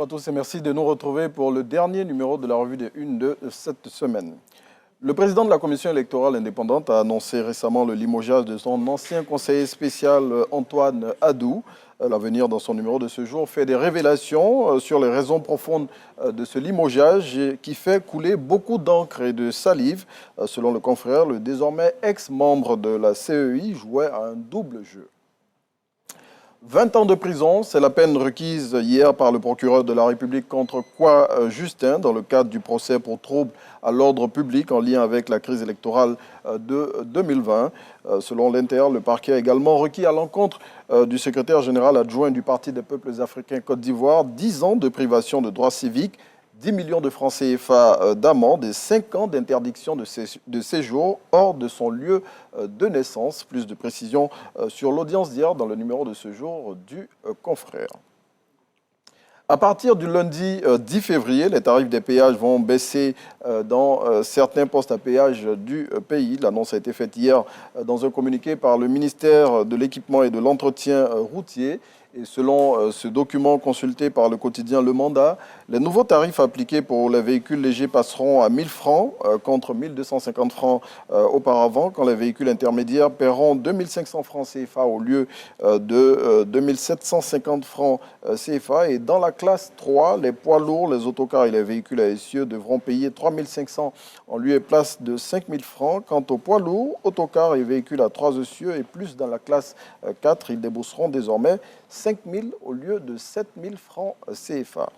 à tous et merci de nous retrouver pour le dernier numéro de la revue des Unes de cette semaine. Le président de la Commission électorale indépendante a annoncé récemment le limogeage de son ancien conseiller spécial Antoine Adou. L'Avenir, dans son numéro de ce jour, fait des révélations sur les raisons profondes de ce limogeage qui fait couler beaucoup d'encre et de salive. Selon le confrère, le désormais ex-membre de la CEI jouait à un double jeu. 20 ans de prison, c'est la peine requise hier par le procureur de la République contre Kwa Justin dans le cadre du procès pour trouble à l'ordre public en lien avec la crise électorale de 2020. Selon l'Inter, le parquet a également requis à l'encontre du secrétaire général adjoint du Parti des peuples africains Côte d'Ivoire 10 ans de privation de droits civiques, 10 millions de francs CFA d'amende et 5 ans d'interdiction de séjour hors de son lieu de naissance. Plus de précisions sur l'audience d'hier dans le numéro de ce jour du confrère. À partir du lundi 10 février, les tarifs des péages vont baisser dans certains postes à péage du pays. L'annonce a été faite hier dans un communiqué par le ministère de l'Équipement et de l'Entretien routier. Et selon ce document consulté par le quotidien Le Mandat, les nouveaux tarifs appliqués pour les véhicules légers passeront à 1 000 francs contre 1 250 francs auparavant, quand les véhicules intermédiaires paieront 2 500 francs CFA au lieu de 2 750 francs CFA. Et dans la classe 3, les poids lourds, les autocars et les véhicules à essieu devront payer 3 500 en lieu et place de 5 000 francs. Quant aux poids lourds, autocars et véhicules à 3 essieux et plus dans la classe 4, ils débourseront désormais 5 000 au lieu de 7 000 francs CFA.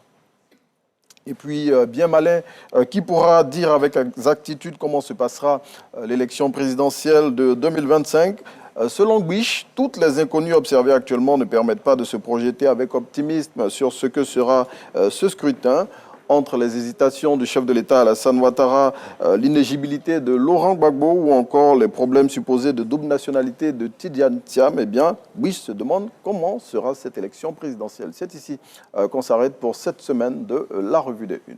Et puis, bien malin, qui pourra dire avec exactitude comment se passera l'élection présidentielle de 2025 ? Selon Biche, toutes les inconnues observées actuellement ne permettent pas de se projeter avec optimisme sur ce que sera ce scrutin. Entre les hésitations du chef de l'État Alassane Ouattara, l'inéligibilité de Laurent Gbagbo ou encore les problèmes supposés de double nationalité de Tidiane Thiam, eh bien, Biche se demande comment sera cette élection présidentielle. C'est ici qu'on s'arrête pour cette semaine de la Revue des Unes.